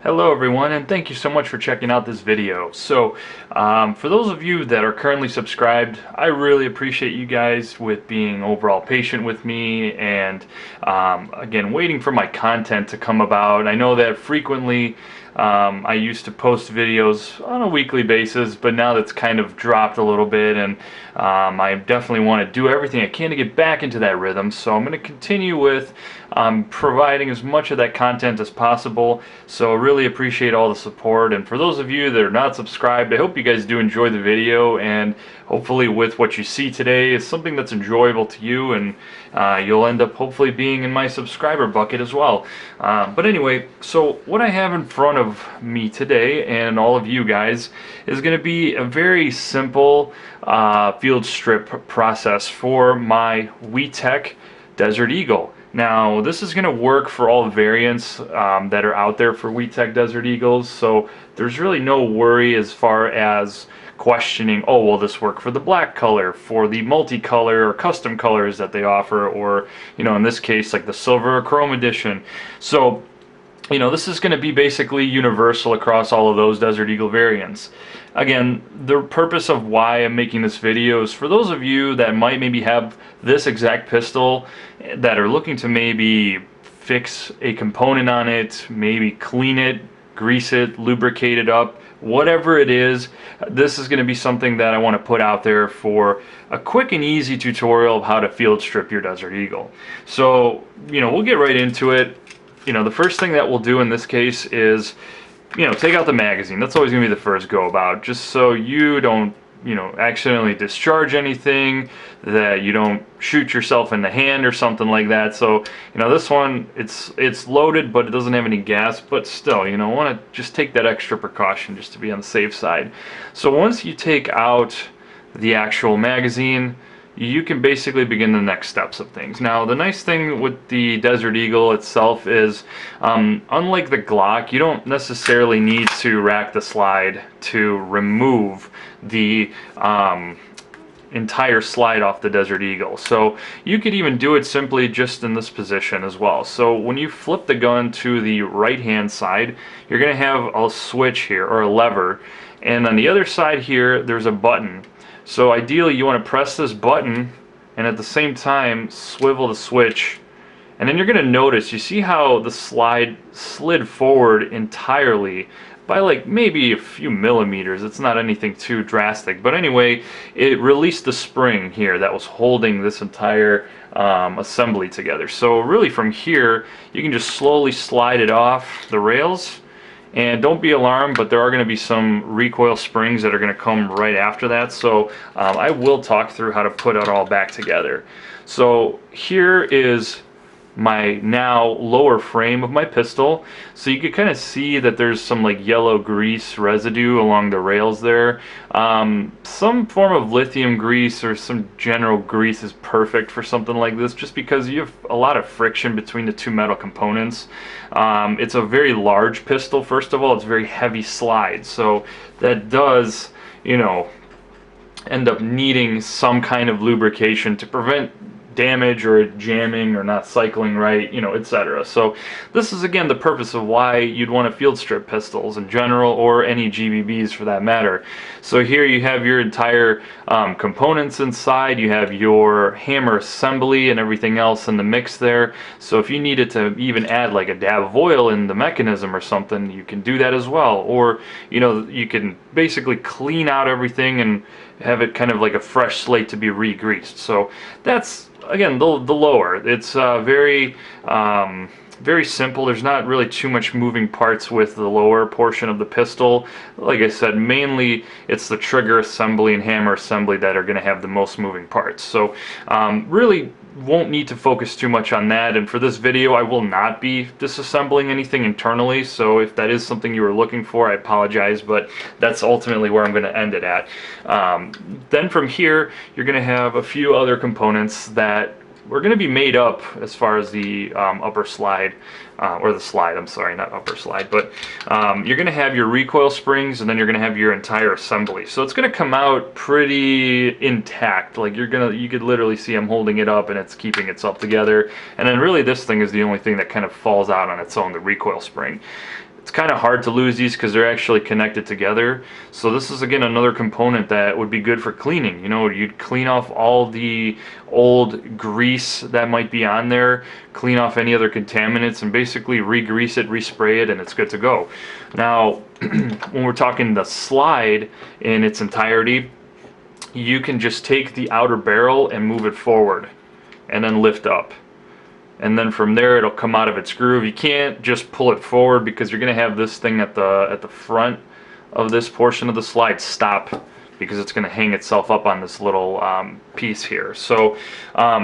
Hello everyone, and thank you so much for checking out this video. For those of you that are currently subscribed, I really appreciate you guys with being overall patient with me and again waiting for my content to come about. I know that frequently I used to post videos on a weekly basis, but now that's kind of dropped a little bit, and I definitely want to do everything I can to get back into that rhythm. So I'm going to continue with providing as much of that content as possible. So really appreciate all the support, and for those of you that are not subscribed, I hope you guys do enjoy the video, and hopefully with what you see today is something that's enjoyable to you, and you'll end up hopefully being in my subscriber bucket as well. But anyway, so what I have in front of me today and all of you guys is going to be a very simple field strip process for my WeTech Desert Eagle. Now, this is going to work for all variants that are out there for WeTech Desert Eagles, so there's really no worry as far as questioning, oh, will this work for the black color, for the multicolor or custom colors that they offer, or, you know, in this case, like the silver or chrome edition. So, you know, this is going to be basically universal across all of those Desert Eagle variants. Again, the purpose of why I'm making this video is for those of you that might maybe have this exact pistol that are looking to maybe fix a component on it, maybe clean it, grease it, lubricate it up, whatever it is. This is going to be something that I want to put out there for a quick and easy tutorial of how to field strip your Desert Eagle. So, you know, we'll get right into it. You know, the first thing that we'll do in this case is, you know, take out the magazine. That's always going to be the first go about, just so you don't, you know, accidentally discharge anything, that you don't shoot yourself in the hand or something like that. So, you know, this one, it's loaded, but it doesn't have any gas, but still, you know, want to just take that extra precaution just to be on the safe side. So once you take out the actual magazine, you can basically begin the next steps of things. Now, the nice thing with the Desert Eagle itself is, unlike the Glock, you don't necessarily need to rack the slide to remove the entire slide off the Desert Eagle. So you could even do it simply just in this position as well. So when you flip the gun to the right hand side, you're going to have a switch here, or a lever, and on the other side here there's a button. So ideally you want to press this button and at the same time swivel the switch, and then you're going to notice, you see how the slide slid forward entirely by like maybe a few millimeters. It's not anything too drastic, but anyway, it released the spring here that was holding this entire assembly together. So really from here you can just slowly slide it off the rails. And don't be alarmed, but there are going to be some recoil springs that are going to come right after that. So I will talk through how to put it all back together. So here is my now lower frame of my pistol. So you can kind of see that there's some like yellow grease residue along the rails there. Some form of lithium grease or some general grease is perfect for something like this, just because you have a lot of friction between the two metal components. It's a very large pistol. First of all, it's very heavy slide, so that does, you know, end up needing some kind of lubrication to prevent damage or jamming or not cycling right, you know, etc. So this is again the purpose of why you'd want to field strip pistols in general, or any GBBs for that matter. So here you have your entire components inside. You have your hammer assembly and everything else in the mix there. So if you needed to even add like a dab of oil in the mechanism or something, you can do that as well. Or, you know, you can basically clean out everything and have it kind of like a fresh slate to be re-greased. So that's, again, the lower. It's very simple. There's not really too much moving parts with the lower portion of the pistol. Like I said, mainly it's the trigger assembly and hammer assembly that are going to have the most moving parts. So really won't need to focus too much on that, and for this video I will not be disassembling anything internally, so if that is something you were looking for, I apologize, but that's ultimately where I'm going to end it at. Then from here you're going to have a few other components that we're going to be made up as far as the upper slide, or the slide, I'm sorry, not upper slide, but you're going to have your recoil springs, and then you're going to have your entire assembly. So it's going to come out pretty intact. Like you could literally see I'm holding it up and it's keeping itself together. And then really this thing is the only thing that kind of falls out on its own, the recoil spring. It's kind of hard to lose these because they're actually connected together. So this is again another component that would be good for cleaning. You know, you'd clean off all the old grease that might be on there, clean off any other contaminants, and basically re-grease it, respray it, and it's good to go. Now, when we're talking the slide in its entirety, you can just take the outer barrel and move it forward and then lift up, and then from there it'll come out of its groove. You can't just pull it forward because you're going to have this thing at the front of this portion of the slide stop, because it's going to hang itself up on this little piece here. So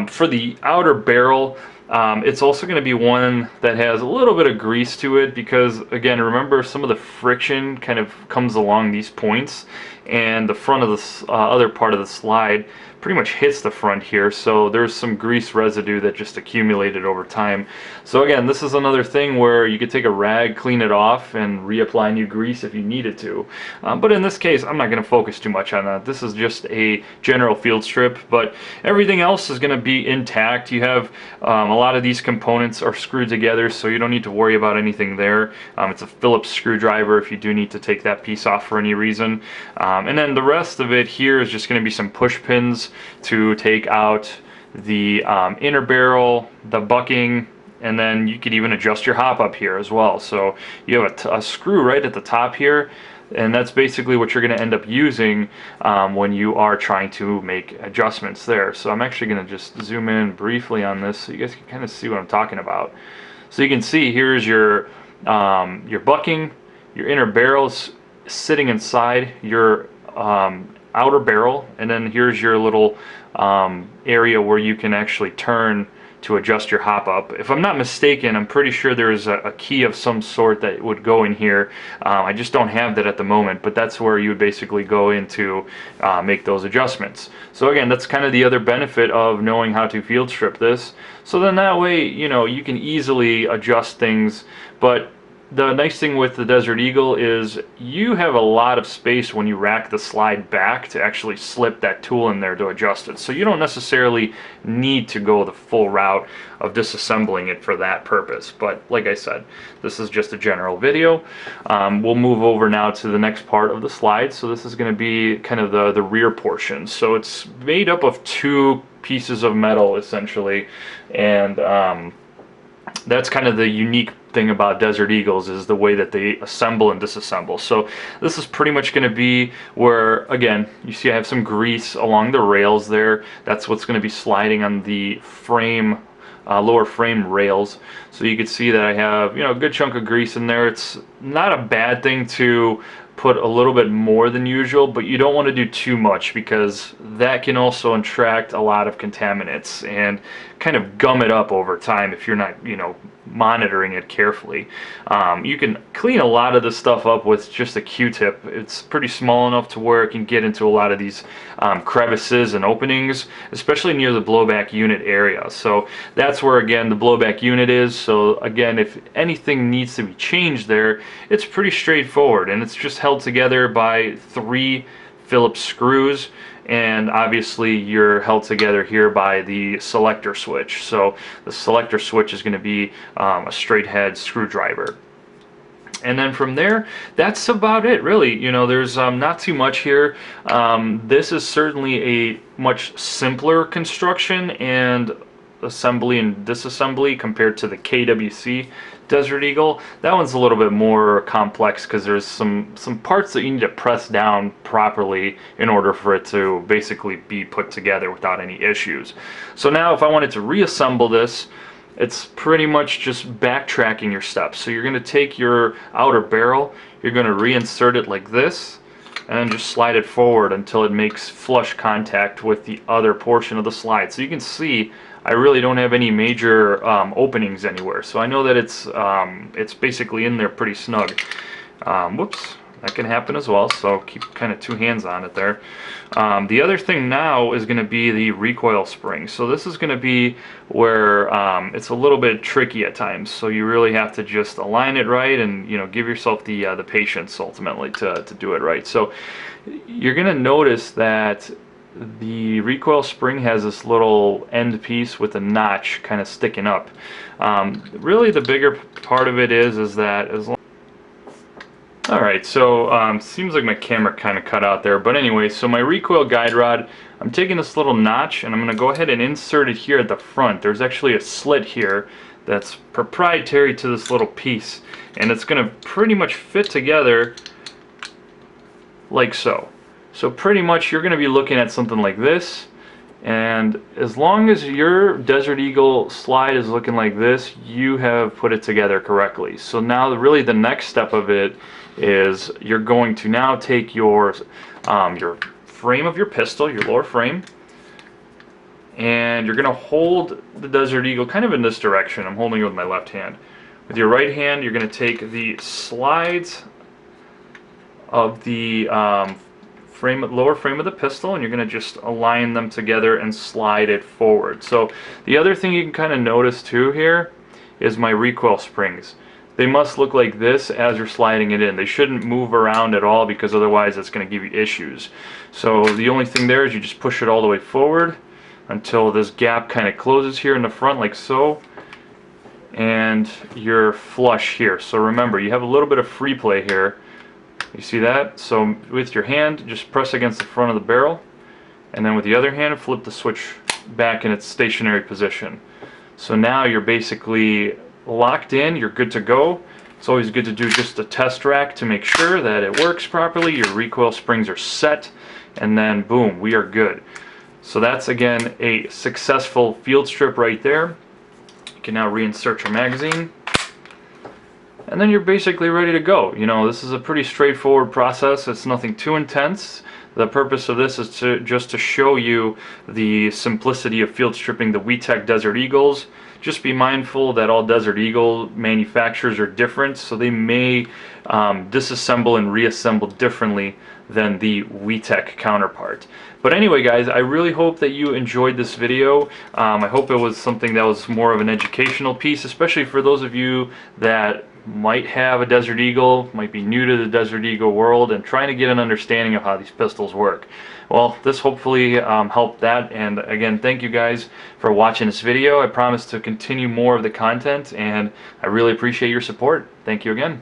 for the outer barrel, it's also going to be one that has a little bit of grease to it, because again, remember, some of the friction kind of comes along these points, and the front of the other part of the slide pretty much hits the front here, so there's some grease residue that just accumulated over time. So again, this is another thing where you could take a rag, clean it off, and reapply new grease if you needed to. But in this case, I'm not going to focus too much on that. This is just a general field strip, but everything else is going to be intact. You have a lot of these components are screwed together, so you don't need to worry about anything there. It's a Phillips screwdriver if you do need to take that piece off for any reason. And then the rest of it here is just going to be some push pins to take out the inner barrel, the bucking, and then you could even adjust your hop up here as well. So you have a screw right at the top here, and that's basically what you're going to end up using when you are trying to make adjustments there. So I'm actually going to just zoom in briefly on this so you guys can kind of see what I'm talking about. So you can see here's your bucking, your inner barrels sitting inside your outer barrel, and then here's your little area where you can actually turn to adjust your hop up. If I'm not mistaken, I'm pretty sure there's a key of some sort that would go in here. I just don't have that at the moment, but that's where you would basically go in to make those adjustments. So again, that's kind of the other benefit of knowing how to field strip this. So then that way, you know, you can easily adjust things. But the nice thing with the Desert Eagle is you have a lot of space when you rack the slide back to actually slip that tool in there to adjust it. So you don't necessarily need to go the full route of disassembling it for that purpose. But like I said, this is just a general video. We'll move over now to the next part of the slide. So this is going to be kind of the rear portion. So it's made up of two pieces of metal essentially, and that's kind of the unique thing about Desert Eagles, is the way that they assemble and disassemble. So this is pretty much going to be where, again, you see I have some grease along the rails there. That's what's going to be sliding on the frame, lower frame rails. So you can see that I have, you know, a good chunk of grease in there. It's not a bad thing to put a little bit more than usual, but you don't want to do too much, because that can also attract a lot of contaminants and kind of gum it up over time if you're not, you know, monitoring it carefully. You can clean a lot of this stuff up with just a Q-tip. It's pretty small enough to where it can get into a lot of these crevices and openings, especially near the blowback unit area. So that's where, again, the blowback unit is. So again, if anything needs to be changed there, it's pretty straightforward, and it's just held together by 3 Phillips screws, and obviously you're held together here by the selector switch. So the selector switch is going to be a straight head screwdriver. And then from there, that's about it, really. You know, there's not too much here. This is certainly a much simpler construction and assembly and disassembly compared to the KWC Desert Eagle. That one's a little bit more complex because there's some parts that you need to press down properly in order for it to basically be put together without any issues. So now if I wanted to reassemble this, it's pretty much just backtracking your steps. So you're going to take your outer barrel, you're going to reinsert it like this, and then just slide it forward until it makes flush contact with the other portion of the slide. So you can see I really don't have any major openings anywhere. So I know that it's basically in there pretty snug. Whoops, that can happen as well, so keep kind of 2 hands on it there. The other thing now is going to be the recoil spring. So this is going to be where it's a little bit tricky at times. So you really have to just align it right, and you know, give yourself the patience ultimately to do it right. So you're going to notice that the recoil spring has this little end piece with a notch kind of sticking up. Really the bigger part of it is that as long Alright, so seems like my camera kind of cut out there, but anyway, so my recoil guide rod, I'm taking this little notch and I'm going to go ahead and insert it here at the front. There's actually a slit here that's proprietary to this little piece, and it's going to pretty much fit together like so. So pretty much you're going to be looking at something like this, and as long as your Desert Eagle slide is looking like this, you have put it together correctly. So now really the next step of it is you're going to now take your frame of your pistol, your lower frame, and you're going to hold the Desert Eagle kind of in this direction. I'm holding it with my left hand. With your right hand, you're going to take the slides of the lower frame of the pistol, and you're going to just align them together and slide it forward. So the other thing you can kind of notice too here is my recoil springs. They must look like this as you're sliding it in. They shouldn't move around at all, because otherwise it's going to give you issues. So the only thing there is you just push it all the way forward until this gap kind of closes here in the front like so, and you're flush here. So remember, you have a little bit of free play here. You see that? So with your hand, just press against the front of the barrel, and then with the other hand, flip the switch back in its stationary position. So now you're basically locked in, you're good to go. It's always good to do just a test rack to make sure that it works properly. Your recoil springs are set, and then boom, we are good. So that's again a successful field strip right there. You can now reinsert your magazine, and then you're basically ready to go. You know, this is a pretty straightforward process. It's nothing too intense. The purpose of this is just to show you the simplicity of field stripping the WeTech Desert Eagles. Just be mindful that all Desert Eagle manufacturers are different, so they may disassemble and reassemble differently than the WeTech counterpart. But anyway guys, I really hope that you enjoyed this video. I hope it was something that was more of an educational piece, especially for those of you that might have a Desert Eagle, might be new to the Desert Eagle world and trying to get an understanding of how these pistols work. Well, this hopefully helped that, and again, thank you guys for watching this video. I promise to continue more of the content, and I really appreciate your support. Thank you again.